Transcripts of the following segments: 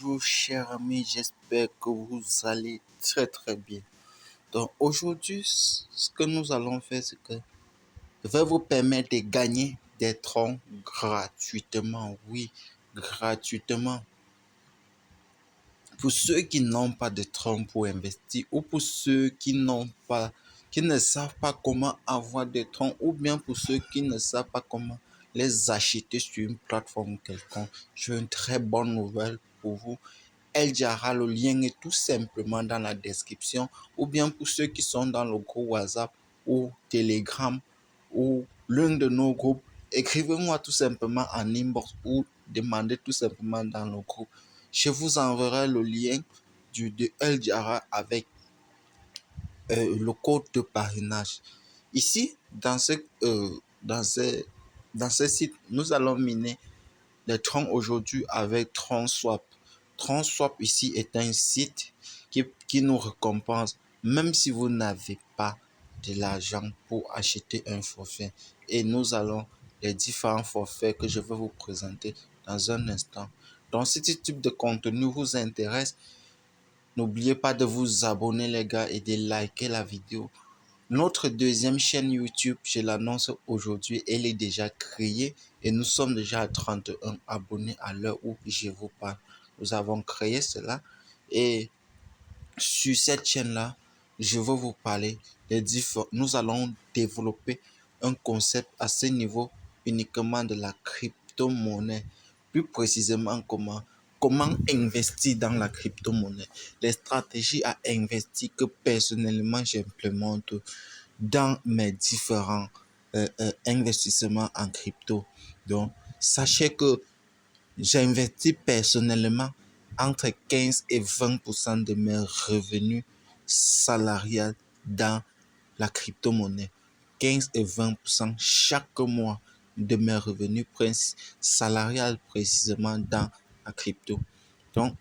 Bonjour chers amis, j'espère que vous allez très bien. Donc aujourd'hui, ce que nous allons faire, c'est que je vais vous permettre de gagner des troncs gratuitement. Oui, gratuitement. Pour ceux qui n'ont pas de troncs pour investir ou pour ceux qui ne savent pas comment avoir des troncs ou bien pour ceux qui ne savent pas comment les acheter sur une plateforme quelconque, j'ai une très bonne nouvelle pour vous. El Jara, le lien est tout simplement dans la description, ou bien pour ceux qui sont dans le groupe WhatsApp ou Telegram ou l'un de nos groupes, écrivez-moi tout simplement en inbox ou demandez tout simplement dans le groupe. Je vous enverrai le lien de El Jara avec le code de parrainage. Ici, dans ce site, nous allons miner les troncs aujourd'hui avec TronSwap. TronSwap ici est un site qui nous récompense même si vous n'avez pas de l'argent pour acheter un forfait. Et nous allons les différents forfaits que je vais vous présenter dans un instant. Donc si ce type de contenu vous intéresse, n'oubliez pas de vous abonner les gars et de liker la vidéo. Notre deuxième chaîne YouTube, je l'annonce aujourd'hui, elle est déjà créée et nous sommes déjà à 31 abonnés à l'heure où je vous parle. Nous avons créé cela et sur cette chaîne-là, je vais vous parler des différents. Nous allons développer un concept à ce niveau uniquement de la crypto-monnaie. Plus précisément, comment investir dans la crypto-monnaie. Les stratégies à investir que personnellement j'implémente dans mes différents investissements en crypto. Donc, sachez que j'investis personnellement entre 15 et 20% de mes revenus salariales dans la crypto-monnaie. 15 et 20% chaque mois de mes revenus salariales précisément dans la crypto. Donc,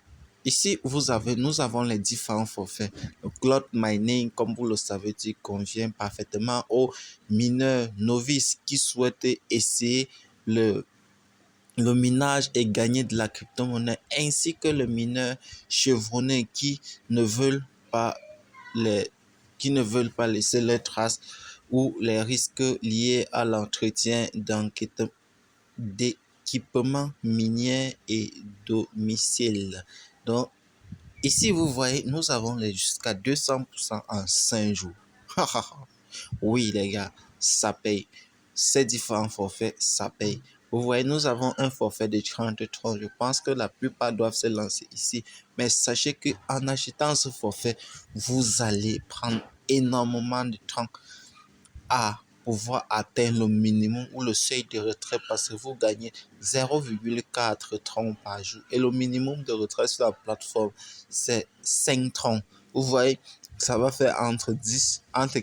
ici, nous avons les différents forfaits. Le cloud mining, comme vous le savez, convient parfaitement aux mineurs novices qui souhaitent essayer le minage et gagner de la crypto-monnaie, ainsi que le mineur chevronné ne veulent pas qui ne veulent pas laisser leurs traces ou les risques liés à l'entretien d'équipements miniers et domicile. Donc, ici, vous voyez, nous avons jusqu'à 200% en 5 jours. Oui, les gars, ça paye. Ces différents forfaits, ça paye. Vous voyez, nous avons un forfait de 30. Je pense que la plupart doivent se lancer ici. Mais sachez qu'en achetant ce forfait, vous allez prendre énormément de temps à pouvoir atteindre le minimum ou le seuil de retrait parce que vous gagnez 0,4 troncs par jour. Et le minimum de retrait sur la plateforme, c'est 5 troncs. Vous voyez, ça va faire entre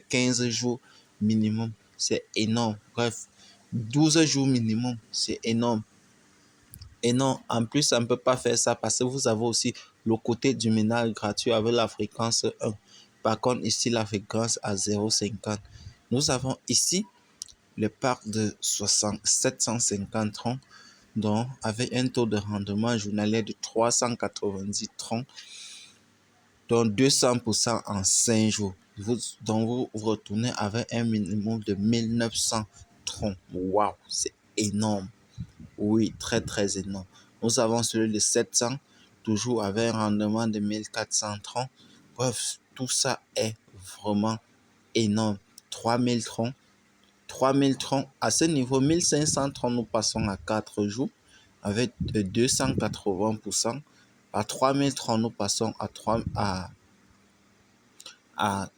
15 jours minimum. C'est énorme. Bref, 12 jours minimum, c'est énorme. Et non, en plus, ça ne peut pas faire ça parce que vous avez aussi le côté du minage gratuit avec la fréquence 1. Par contre, ici, la fréquence à 0,50. Nous avons ici le parc de 750 troncs, donc avec un taux de rendement journalier de 390 troncs, donc 200% en 5 jours. Donc vous retournez avec un minimum de 1900 troncs. Waouh, c'est énorme. Oui, très énorme. Nous avons celui de 700, toujours avec un rendement de 1400 troncs. Bref, tout ça est vraiment énorme. 3000 troncs. 3000 troncs. À ce niveau, 1500 troncs, nous passons à 4 jours avec 280%. À 3000 troncs, nous passons à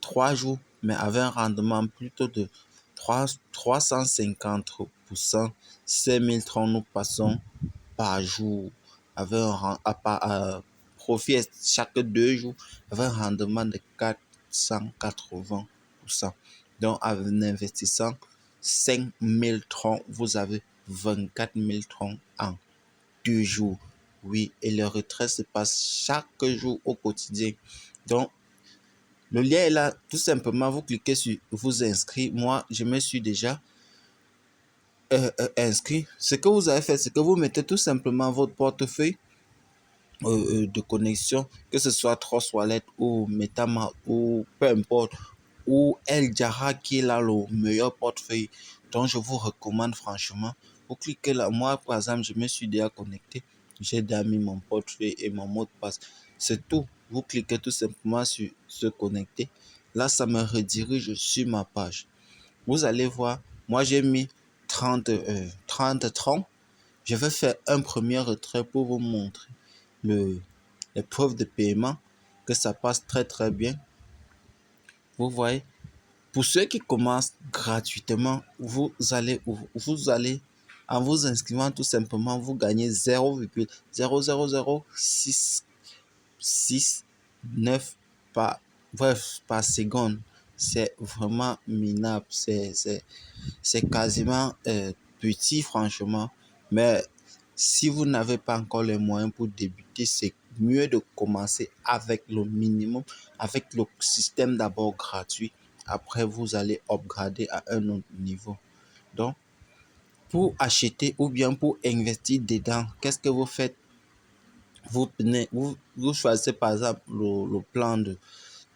3 jours, mais avec un rendement plutôt de 350%. 5000 troncs, nous passons par jour avec profit chaque 2 jours avec un rendement de 480%. Donc, en investissant 5000 troncs, vous avez 24 000 troncs en 2 jours. Oui, et le retrait se passe chaque jour au quotidien. Donc, le lien est là. Tout simplement, vous cliquez sur vous inscrire. Moi, je me suis déjà inscrit. Ce que vous avez fait, c'est que vous mettez tout simplement votre portefeuille de connexion, que ce soit Trust Wallet ou MetaMask ou peu importe, ou El Jara qui est là le meilleur portefeuille, dont je vous recommande franchement. Vous cliquez là. Moi, par exemple, je me suis déjà connecté. J'ai déjà mis mon portefeuille et mon mot de passe. C'est tout. Vous cliquez tout simplement sur se connecter. Là, ça me redirige sur ma page. Vous allez voir, moi j'ai mis 30 30. Je vais faire un premier retrait pour vous montrer les preuves de paiement, que ça passe très très bien. Vous voyez, pour ceux qui commencent gratuitement, en vous inscrivant tout simplement, vous gagnez 0,0006669 par, bref, par seconde. C'est vraiment minable. C'est quasiment petit, franchement. Mais si vous n'avez pas encore les moyens pour débuter, c'est mieux de commencer avec le minimum, avec le système d'abord gratuit. Après, vous allez upgrader à un autre niveau. Donc, pour acheter ou bien pour investir dedans, qu'est-ce que vous faites? Vous choisissez par exemple le plan de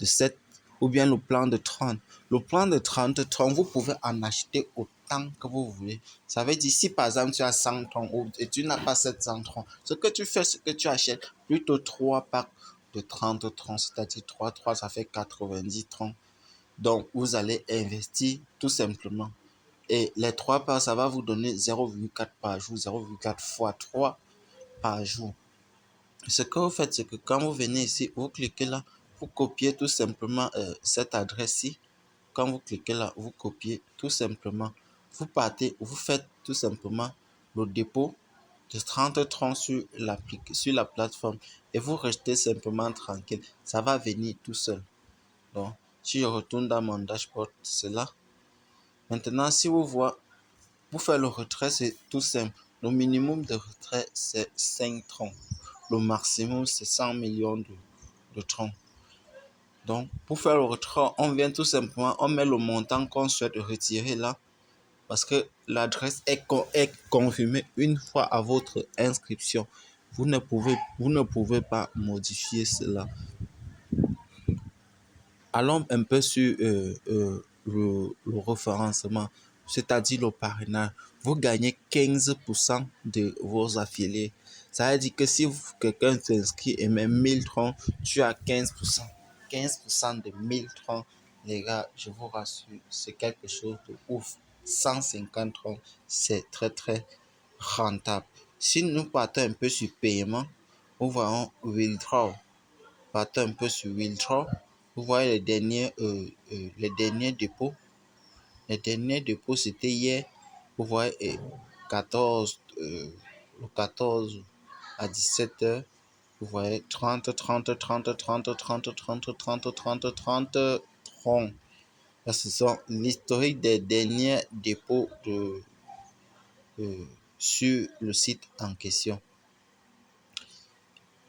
7 ou bien le plan de 30. Le plan de 30 vous pouvez en acheter autant que vous voulez. Ça veut dire si par exemple tu as 100 troncs et tu n'as pas 700 troncs, ce que tu fais, c'est que tu achètes plutôt 3 packs de 30 troncs, c'est-à-dire 3 ça fait 90 troncs. Donc vous allez investir tout simplement. Et les 3 packs, ça va vous donner 0,4 par jour, 0,4 fois 3 par jour. Ce que vous faites, c'est que quand vous venez ici, vous cliquez là, vous copiez tout simplement cette adresse-ci. Quand vous cliquez là, vous copiez tout simplement. Vous partez, vous faites tout simplement le dépôt de 30 troncs sur la plateforme et vous restez simplement tranquille. Ça va venir tout seul. Donc, si je retourne dans mon dashboard, c'est là. Maintenant, si vous voyez, pour faire le retrait, c'est tout simple. Le minimum de retrait, c'est 5 troncs. Le maximum, c'est 100 millions de troncs. Donc, pour faire le retrait, on vient tout simplement, on met le montant qu'on souhaite retirer là, parce que l'adresse est confirmée une fois à votre inscription. Vous ne pouvez pas modifier cela. Allons un peu sur le référencement, c'est-à-dire le parrainage. Vous gagnez 15% de vos affiliés. Ça veut dire que si quelqu'un s'inscrit et met 1000 troncs, tu as 15%. 15% de 1000 troncs, les gars, je vous rassure, c'est quelque chose de ouf. 150 troncs, c'est très très rentable. Si nous partons un peu sur paiement, nous voyons Withdraw. Partons un peu sur Withdraw. Vous voyez les derniers dépôts. Les derniers dépôts, c'était hier. Vous voyez, 14, le 14 à 17 h. Vous voyez, 30 30 30 30 30 30 30 30 30 troncs. Là, ce sont l'historique des derniers dépôts sur le site en question.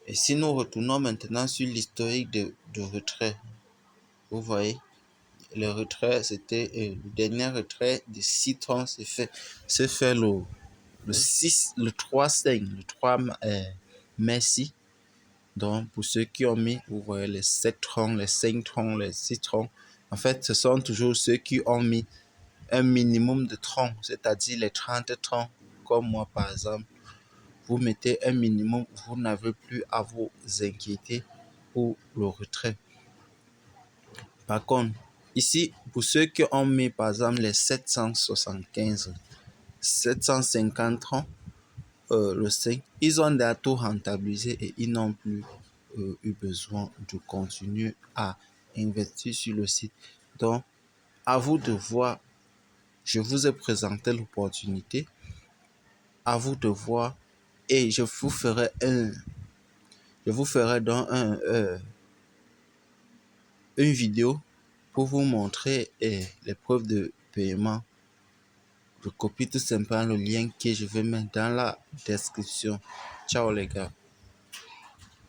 Et si nous retournons maintenant sur l'historique de retrait, vous voyez, le retrait, c'était le dernier retrait de 6 troncs, c'est fait le 6, le 3 5, le 3 merci. Donc, pour ceux qui ont mis, vous voyez, les 7 troncs, les 5 troncs, les 6 troncs. En fait, ce sont toujours ceux qui ont mis un minimum de troncs, c'est-à-dire les 30 troncs, comme moi par exemple. Vous mettez un minimum, vous n'avez plus à vous inquiéter pour le retrait. Par contre, ici, pour ceux qui ont mis par exemple les 775, 750 francs, le 5, ils ont déjà tout rentabilisé et ils n'ont plus eu besoin de continuer à investir sur le site. Donc, à vous de voir, je vous ai présenté l'opportunité, à vous de voir et je vous ferai donc une vidéo pour vous montrer les preuves de paiement. Je copie tout simplement le lien que je vais mettre dans la description. Ciao les gars.